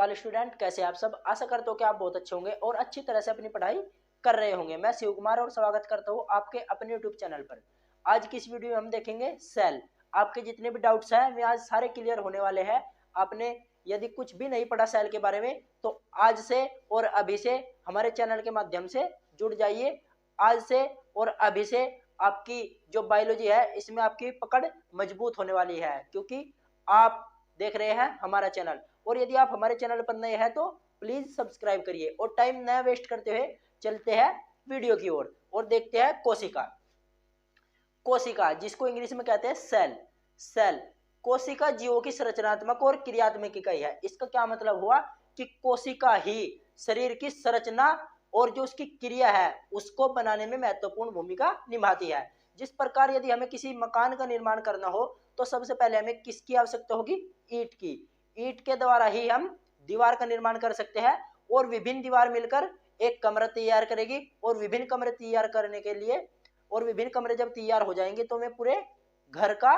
वाले स्टूडेंट, कैसे आप सब। आशा करता हूँ कि आप बहुत अच्छे होंगे और अच्छी तरह से अपनी पढ़ाई कर रहे होंगे। मैं शिव कुमार और स्वागत करता हूँ आपके अपने यूट्यूब चैनल पर। आज की इस वीडियो में हम देखेंगे सेल। आपके जितने भी डाउट्स हैं वे आज सारे क्लियर होने वाले हैं। आपने यदि कुछ भी नहीं पढ़ा सेल के बारे में तो आज से और अभी से हमारे चैनल के माध्यम से जुड़ जाइए। आज से और अभी से आपकी जो बायोलॉजी है इसमें आपकी पकड़ मजबूत होने वाली है, क्योंकि आप देख रहे हैं हमारा चैनल। और यदि आप हमारे चैनल पर नए हैं तो प्लीज सब्सक्राइब करिए और टाइम न वेस्ट करते हुए चलते हैं वीडियो की ओर और देखते हैं कोशिका। कोशिका जिसको इंग्लिश में कहते हैं सेल। सेल कोशिका जीवों की संरचनात्मक और क्रियात्मक इकाई है। इसका क्या मतलब हुआ कि कोशिका ही शरीर की संरचना और जो उसकी क्रिया है उसको बनाने में महत्वपूर्ण भूमिका निभाती है। जिस प्रकार यदि हमें किसी मकान का निर्माण करना हो तो सबसे पहले हमें किसकी आवश्यकता होगी? ईंट की। ईंट के द्वारा ही हम दीवार का निर्माण कर सकते हैं और विभिन्न दीवार मिलकर एक कमरा तैयार करेगी और विभिन्न कमरे तैयार करने के लिए और विभिन्न कमरे जब तैयार हो जाएंगे तो हमें पूरे घर का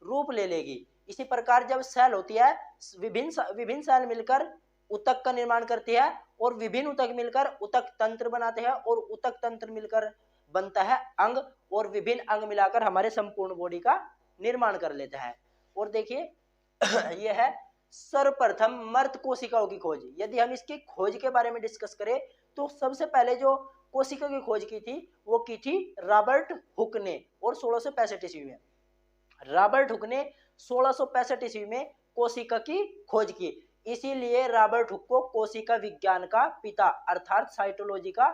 रूप ले लेगी। इसी प्रकार जब सेल होती है विभिन्न सेल मिलकर ऊतक का निर्माण करती है और विभिन्न ऊतक मिलकर ऊतक तंत्र बनाते हैं और ऊतक तंत्र मिलकर बनता है अंग और विभिन्न अंग मिलाकर हमारे संपूर्ण बॉडी का निर्माण कर लेता है। और देखिए यह है सर्वप्रथम मर्त कोशिकाओं की खोज। यदि हम इसकी खोज के बारे में डिस्कस करें तो सबसे पहले जो कोशिका की खोज की थी वो की थी रॉबर्ट हुक ने और 1665 ईस्वी में। रॉबर्ट हुक ने 1665 ईस्वी में कोशिका की खोज की। इसीलिए रॉबर्ट हुक को कोशिका विज्ञान का पिता अर्थात साइटोलॉजी का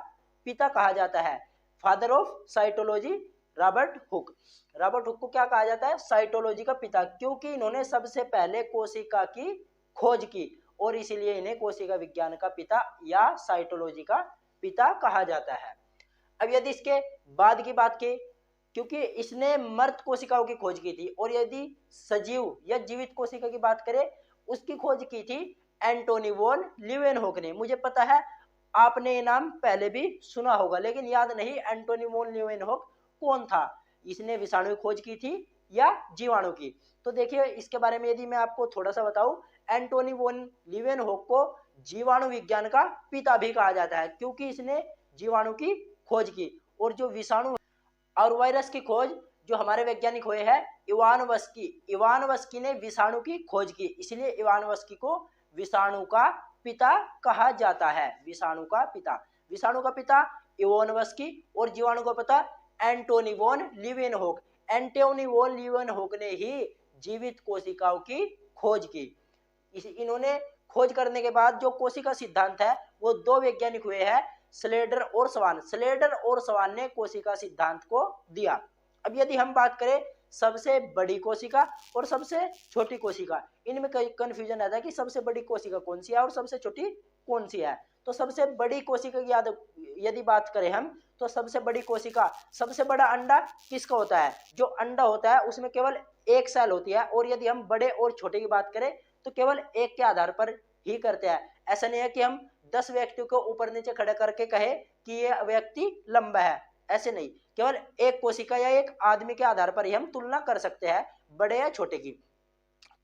पिता कहा जाता है। Father of cytology Robert Hooke. Robert Hooke को क्या कहा जाता है? साइटोलॉजी का पिता, क्योंकि इन्होंने सबसे पहले कोशिका की खोज की और इसीलिए इन्हें कोशिका विज्ञान का पिता या साइटोलॉजी का पिता कहा जाता है। अब यदि इसके बाद की बात की, क्योंकि इसने मृत कोशिकाओं की खोज की थी, और यदि सजीव या जीवित कोशिका की बात करें उसकी खोज की थी एंटोनी वॉन लीवेनहोक ने। मुझे पता है आपने ये नाम पहले भी सुना होगा लेकिन याद नहीं एंटोनी वॉन लीवेनहोक कौन था। इसने विषाणु की खोज की थी या जीवाणु की? तो देखिए इसके बारे में यदि मैं आपको थोड़ा सा बताऊं, एंटोनी वॉन लीवेनहोक को जीवाणु विज्ञान का पिता भी कहा जाता है, क्योंकि इसने जीवाणु की खोज की। और जो विषाणु और वायरस की खोज जो हमारे वैज्ञानिक हुए हैं इवानवस्की ने विषाणु की खोज की, इसलिए इवानवस्की को विषाणु का पिता कहा जाता है। विषाणु का पिता इवानवस्की और जीवाणु का पिता एंटोनी वॉन लीवेनहोक। एंटोनी वॉन लीवेनहोक ने ही जीवित कोशिकाओं की खोज की। इन्होंने खोज करने के बाद जो कोशिका सिद्धांत है वो दो वैज्ञानिक हुए हैं, स्लेडर और स्वान। स्लेडर और स्वान ने कोशिका सिद्धांत को दिया। अब यदि हम बात करें सबसे बड़ी कोशिका और सबसे छोटी कोशिका, इनमें कंफ्यूजन रहता है कि सबसे बड़ी कोशिका कौन सी है और सबसे छोटी कौन सी है। तो सबसे बड़ी कोशिका की यदि बात करें हम तो सबसे बड़ी कोशिका, सबसे बड़ा अंडा किसका होता है? जो अंडा होता है उसमें केवल एक सेल होती है। और यदि हम बड़े और छोटे की बात करें तो केवल एक के आधार पर ही करते हैं। ऐसा नहीं है कि हम 10 व्यक्तियों को ऊपर नीचे खड़ा करके कहे कि ये व्यक्ति लंबा है, ऐसे नहीं। केवल एक कोशिका या एक आदमी के आधार पर ही हम तुलना कर सकते हैं बड़े या छोटे की।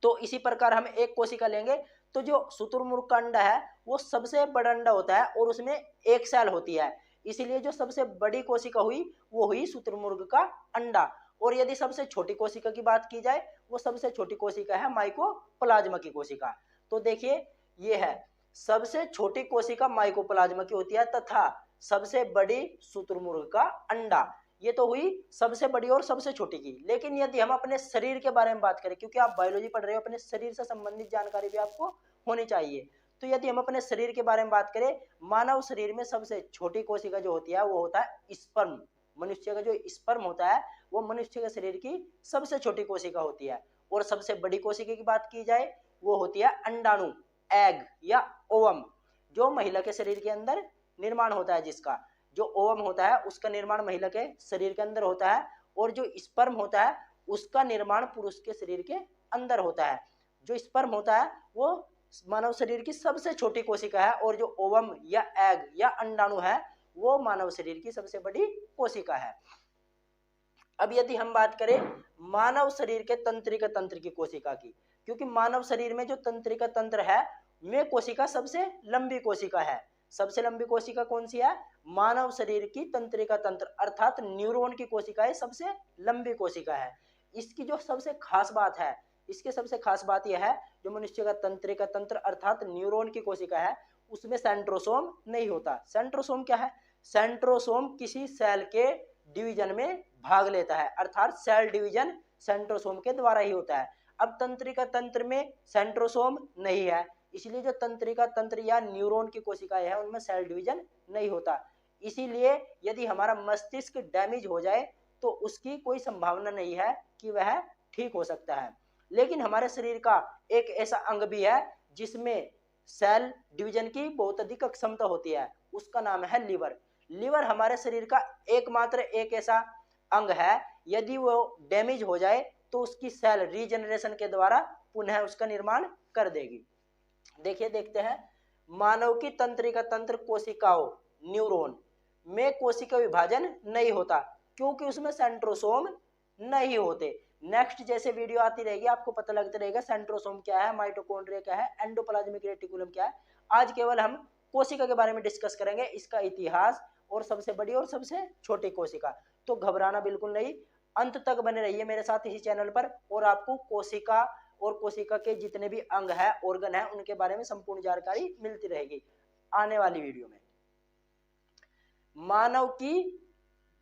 तो इसी प्रकार हम एक कोशिका लेंगे तो जो शुतुरमुर्ग का अंडा है वो सबसे बड़ा अंडा होता है और उसमें एक सेल होती है, इसीलिए जो सबसे बड़ी कोशिका हुई वो हुई शुतुरमुर्ग का अंडा। और यदि सबसे छोटी कोशिका की बात की जाए वो सबसे छोटी कोशिका है माइकोप्लाज्मा की कोशिका। तो देखिए ये है सबसे छोटी कोशिका माइकोप्लाज्मा की होती है तथा सबसे बड़ी शुतुरमुर्ग का अंडा। ये तो हुई सबसे बड़ी और सबसे छोटी की। लेकिन यदि हम अपने शरीर के बारे में बात करें, क्योंकि आप बायोलॉजी पढ़ रहे हो अपने शरीर से संबंधित जानकारी भी आपको होनी चाहिए, तो यदि हम अपने शरीर के बारे में बात करें, मानव शरीर में सबसे छोटी कोशिका जो होती है वो होता है स्पर्म। मनुष्य का जो स्पर्म होता है वो मनुष्य के शरीर की सबसे छोटी कोशिका होती है। और सबसे बड़ी कोशिका की बात की जाए वो होती है अंडाणु, एग या ओवम, जो महिला के शरीर के अंदर निर्माण होता है। जिसका जो ओवम होता है उसका निर्माण महिला के शरीर के अंदर होता है और जो स्पर्म होता है उसका निर्माण पुरुष के शरीर के अंदर होता है। जो स्पर्म होता है वो मानव शरीर की सबसे छोटी कोशिका है और जो ओवम या एग या अंडाणु है वो मानव शरीर की सबसे बड़ी कोशिका है। अब यदि हम बात करें मानव शरीर के तंत्रिका तंत्र की कोशिका की, क्योंकि मानव शरीर में जो तंत्रिका तंत्र है में कोशिका सबसे लंबी कोशिका है। सबसे लंबी कोशिका कौन सी है? मानव शरीर की तंत्रिका तंत्र अर्थात न्यूरॉन की कोशिकाएं सबसे लंबी कोशिका है। इसकी जो सबसे खास बात है, इसके सबसे खास बात यह है, जो मनुष्य का तंत्रिका तंत्र अर्थात न्यूरॉन की कोशिका है उसमें सेंट्रोसोम नहीं होता। सेंट्रोसोम क्या है? सेंट्रोसोम किसी सेल के डिवीजन में भाग लेता है, अर्थात सेल डिवीजन सेंट्रोसोम के द्वारा ही होता है। अब तंत्रिका तंत्र में सेंट्रोसोम नहीं है, इसलिए जो तंत्रिका तंत्र या न्यूरॉन की कोशिकाएं हैं उनमें सेल डिवीजन नहीं होता। इसीलिए यदि हमारा मस्तिष्क डैमेज हो जाए तो उसकी कोई संभावना नहीं है कि वह ठीक हो सकता है। लेकिन हमारे शरीर का एक ऐसा अंग भी है जिसमें सेल डिवीजन की बहुत अधिक क्षमता होती है, उसका नाम है लिवर। लिवर हमारे शरीर का एकमात्र एक ऐसा अंग है, यदि वो डैमेज हो जाए तो उसकी सेल रीजनरेशन के द्वारा पुनः उसका निर्माण कर देगी। देखिए, देखते हैं, मानव की तंत्रिका तंत्र कोशिकाओं न्यूरॉन में कोशिका विभाजन नहीं होता क्योंकि उसमें सेंट्रोसोम नहीं होते। नेक्स्ट जैसे वीडियो आती रहेगी आपको पता लगता रहेगा सेंट्रोसोम क्या है, माइटोकॉन्ड्रिया क्या है, एंडोप्लाज्मिक रेटिकुलम क्या है। आज केवल हम कोशिका के बारे में डिस्कस करेंगे, इसका इतिहास और सबसे बड़ी और सबसे छोटी कोशिका। तो घबराना बिल्कुल नहीं, अंत तक बने रहिए मेरे साथ इसी चैनल पर और आपको कोशिका और कोशिका के जितने भी अंग है, ऑर्गन है, उनके बारे में संपूर्ण जानकारी मिलती रहेगी आने वाली वीडियो में। मानव की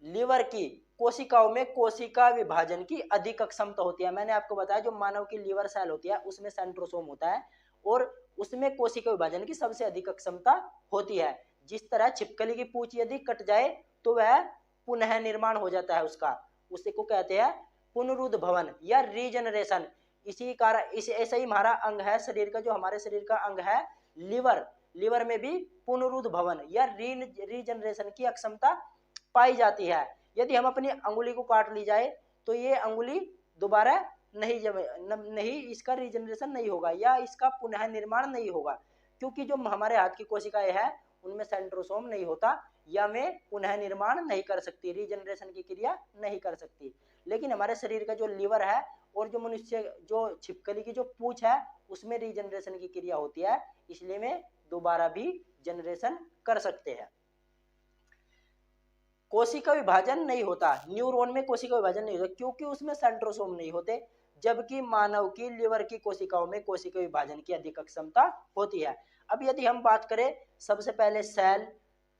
लिवर की कोशिकाओं में कोशिका विभाजन की अधिक क्षमता होती है। मैंने आपको बताया जो मानव की लिवर सेल होती है उसमें सेंट्रोसोम होता है और उसमें कोशिका विभाजन की सबसे अधिक क्षमता होती है। जिस तरह छिपकली की पूंछ यदि कट जाए तो वह पुनः निर्माण हो जाता है उसका, उसे को कहते हैं पुनरुद्भवन या रीजनरेशन। इसी कारण इस ऐसा ही हमारा अंग है शरीर का, जो हमारे शरीर का अंग है लिवर, लिवर में भी पुनरुद्भवन या रीजनरेशन की क्षमता पाई जाती है। यदि हम अपनी अंगुली को काट ली जाए तो ये अंगुली दोबारा नहीं इसका रीजनरेशन नहीं होगा या इसका पुनः निर्माण नहीं होगा, क्योंकि जो हमारे हाथ की कोशिकाएं हैं उनमें सेंट्रोसोम नहीं होता या में पुनः निर्माण नहीं कर सकती, रीजनरेशन की क्रिया नहीं कर सकती। लेकिन हमारे शरीर का जो लिवर है और जो मनुष्य जो छिपकली की जो पूंछ है उसमें रीजनरेशन की क्रिया होती है, इसलिए में दोबारा भी जनरेशन कर सकते हैं। कोशिका विभाजन नहीं होता, न्यूरॉन में कोशिका विभाजन नहीं होता क्योंकि उसमें सेंट्रोसोम नहीं होते, जबकि मानव की लिवर की कोशिकाओं में कोशिका विभाजन की अधिक क्षमता होती है। अब यदि हम बात करें सबसे पहले सेल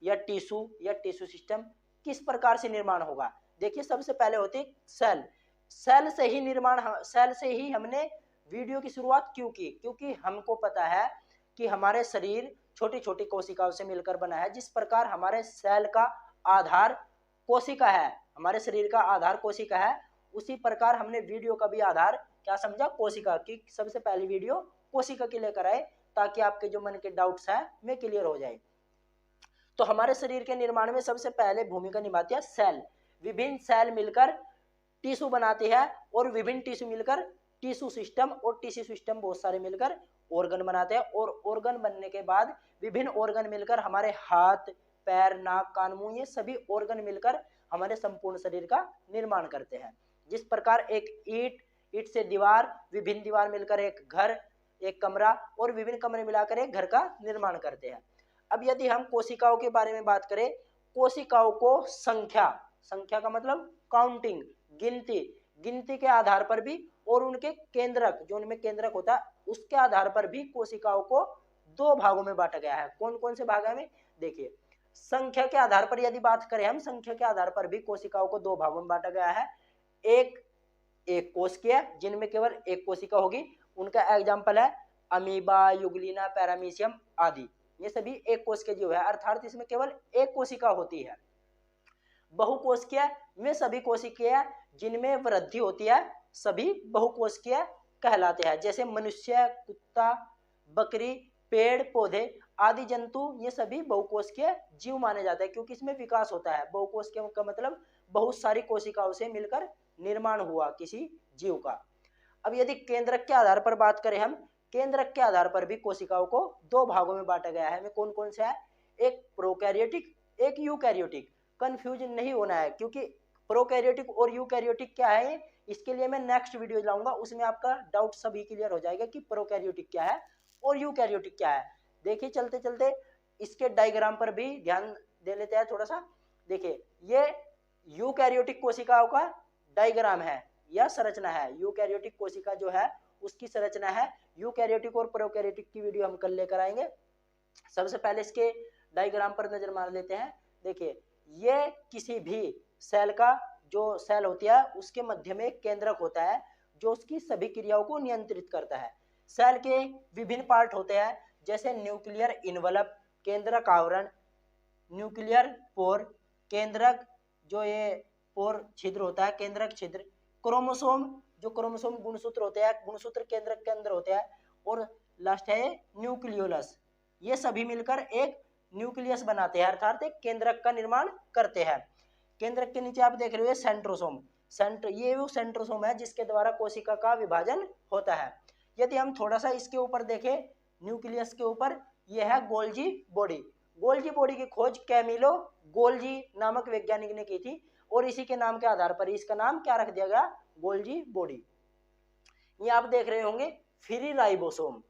या टिश्यू सिस्टम किस प्रकार से निर्माण होगा। देखिए, सबसे पहले होती है सेल। सेल से ही हमने वीडियो की शुरुआत क्यों की, क्योंकि हमको पता है कि हमारे शरीर छोटी छोटी कोशिकाओं से मिलकर बना है। जिस प्रकार हमारे सेल का आधार कोशिका है, हमारे शरीर का आधार कोशिका है, उसी प्रकार हमने वीडियो का भी आधार क्या समझा, कोशिका की। सबसे पहली वीडियो कोशिका की लेकर आए ताकि आपके जो मन के डाउट्स हैं वे क्लियर हो जाए। तो हमारे शरीर के निर्माण में सबसे पहले भूमिका निभाती है सेल। विभिन्न सेल मिलकर टिश्यू बनाती है और विभिन्न टिश्यू मिलकर टिश्यू सिस्टम, और टिश्यू सिस्टम बहुत सारे मिलकर ऑर्गन बनाते हैं, और ऑर्गन बनने के बाद विभिन्न ऑर्गन मिलकर हमारे हाथ, पैर, नाक, कान, मुंह, ये सभी ऑर्गन मिलकर हमारे संपूर्ण शरीर का निर्माण करते हैं। जिस प्रकार एक ईंट से दीवार, विभिन्न दीवार मिलकर एक घर, एक कमरा, और विभिन्न कमरे मिलाकर एक घर का निर्माण करते हैं। अब यदि हम कोशिकाओं के बारे में बात करें, कोशिकाओं को संख्या का मतलब काउंटिंग, गिनती के आधार पर भी, और उनके केंद्रक, जो उनमें केंद्रक होता है उसके आधार पर भी कोशिकाओं को दो भागों में बांटा गया है। कौन कौन से भाग है? देखिए, संख्या के आधार पर यदि बात करें हम, संख्या के आधार पर भी कोशिकाओं को दो भागों में बांटा गया है। एक कोशिकीय, जिनमें केवल एक कोशिका होगी, उनका एग्जाम्पल है अमीबा, युगलिना, पैरामीशियम आदि। ये सभी एक कोशिकीय जीव है, अर्थात इसमें केवल एक कोशिका होती है। बहुकोशिकीय में सभी कोशिकीय जिनमें वृद्धि होती है सभी बहुकोशिकीय कहलाते हैं। जैसे मनुष्य, कुत्ता, बकरी, पेड़ पौधे आदि जंतु, ये सभी बहुकोशिकीय जीव माने जाते हैं क्योंकि इसमें विकास होता है। बहुकोशिकीय का मतलब बहुत सारी कोशिकाओं से मिलकर निर्माण हुआ किसी जीव का। अब यदि केंद्रक के आधार पर बात करें हम, केंद्रक के आधार पर भी कोशिकाओं को दो भागों में बांटा गया है। वे कौन कौन से है? एक प्रोकैरियोटिक, एक यूकैरियोटिक। कंफ्यूजन नहीं होना है क्योंकि प्रोकैरियोटिक और यूकैरियोटिक क्या है, इसके लिए मैं नेक्स्ट वीडियो लाऊंगा, उसमें आपका डाउट सभी क्लियर हो जाएगा कि प्रोकैरियोटिक क्या है और यूकैरियोटिक क्या है। देखिए चलते चलते इसके डायग्राम पर भी ध्यान दे लेते हैं थोड़ा सा। देखिए ये यूकैरियोटिक कोशिकाओं का डायग्राम है या संरचना है। यूकैरियोटिक कोशिका जो है उसकी संरचना है। यूकैरियोटिक और प्रोकैरियोटिक की वीडियो हम कल लेकर आएंगे। सबसे पहले इसके डायग्राम पर नजर मार लेते हैं। देखिए ये किसी भी सेल का जो सेल होती है उसके मध्य में एक केंद्रक होता है जो उसकी सभी क्रियाओं को नियंत्रित करता है। सेल के विभिन्न पार्ट होते हैं जैसे न्यूक्लियर इनवलप केंद्रक आवरण, न्यूक्लियर पोर केंद्रक जो ये पोर छिद्र होता है केंद्रक छिद्र, क्रोमोसोम जो क्रोमोसोम गुणसूत्र होते हैं गुणसूत्र केंद्रक के अंदर होते हैं, और लास्ट है न्यूक्लियोलस। ये सभी मिलकर एक न्यूक्लियस बनाते हैं अर्थात एक केंद्रक का निर्माण करते हैं। केंद्रक के नीचे आप देख रहे हो सेंट्रोसोम। ये वो सेंट्रोसोम है जिसके द्वारा कोशिका का विभाजन होता है। यदि हम थोड़ा सा इसके ऊपर देखें न्यूक्लियस के ऊपर, यह है गोल्जी बॉडी। गोल्जी बॉडी की खोज कैमिलो गोल्जी नामक वैज्ञानिक ने की थी और इसी के नाम के आधार पर इसका नाम क्या रख दिया गया, गोल्जी बॉडी। ये आप देख रहे होंगे फ्री राइबोसोम।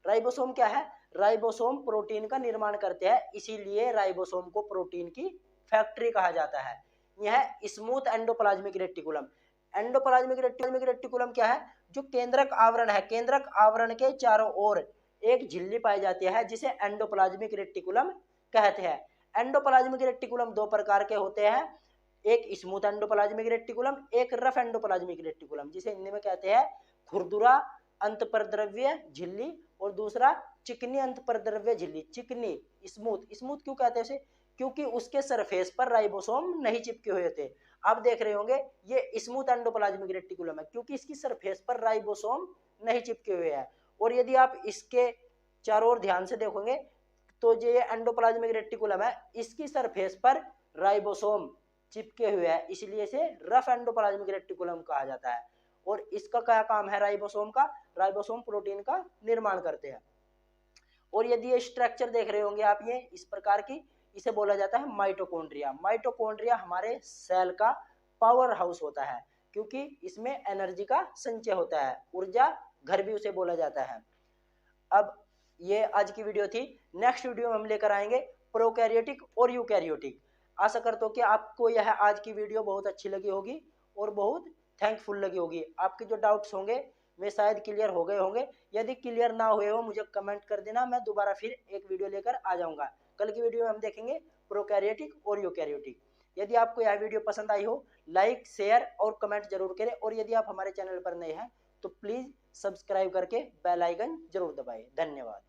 राइबोसोम क्या है, राइबोसोम प्रोटीन का निर्माण करते हैं, इसीलिए राइबोसोम को प्रोटीन की फैक्ट्री कहा जाता है। यह smooth endoplasmic reticulum. Endoplasmic reticulum क्या है, जो केंद्रक आवरण है, केंद्रक आवरण के चारों ओर एक झिल्ली पाई जाती है जिसे एंडोप्लाज्मिक रेटिकुलम कहते हैं। एंडोप्लाज्मिक रेटिकुलम दो प्रकार के होते हैं, एक स्मूथ एंडोप्लाज्मिक रेटिकुलम, एक रफ एंडोप्लाज्मिक रेटिकुलम, जिसे हिंदी में कहते हैं खुरदुरा अंतःपरद्रव्य झिल्ली, और दूसरा चिकनी अंतःपरद्रव्य झिल्ली। चिकनी स्मूथ क्यों कहते हैं उसे, क्योंकि उसके सरफेस पर राइबोसोम नहीं चिपके हुए थे। आप देख रहे होंगे ये स्मूथ एंडोप्लाज्मिक रेटिकुलम है क्योंकि इसकी सरफेस पर राइबोसोम नहीं चिपके हुए हैं। और यदि आप इसके चारों ओर ध्यान से देखोगे तो जो ये एंडोप्लाज्मिक रेटिकुलम है इसकी सरफेस पर राइबोसोम चिपके हुए हैं, इसलिए इसे रफ एंडोप्लाज्मिक रेटिकुलम कहा जाता है। और इसका क्या काम है राइबोसोम का, राइबोसोम प्रोटीन का निर्माण करते हैं। और यदि ये स्ट्रक्चर देख रहे होंगे आप ये इस प्रकार की, इसे बोला जाता है माइटोकॉन्ड्रिया। माइटोकॉन्ड्रिया हमारे सेल का पावर हाउस होता है क्योंकि इसमें एनर्जी का संचय होता है, ऊर्जा घर भी उसे बोला जाता है। अब ये आज की वीडियो थी। नेक्स्ट वीडियो में हम लेकर आएंगे प्रोकैरियोटिक और यूकैरियोटिक। आशा करता हूँ कि आपको यह आज की वीडियो बहुत अच्छी लगी होगी और बहुत थैंकफुल लगी होगी। आपके जो डाउट्स होंगे वे शायद क्लियर हो गए होंगे। यदि क्लियर ना हुए हो मुझे कमेंट कर देना, मैं दोबारा फिर एक वीडियो लेकर आ जाऊंगा। कल की वीडियो में हम देखेंगे प्रोकैरियोटिक और यूकैरियोटिक। यदि आपको यह वीडियो पसंद आई हो लाइक शेयर और कमेंट जरूर करें, और यदि आप हमारे चैनल पर नए हैं तो प्लीज सब्सक्राइब करके बेल आइकन जरूर दबाएं। धन्यवाद।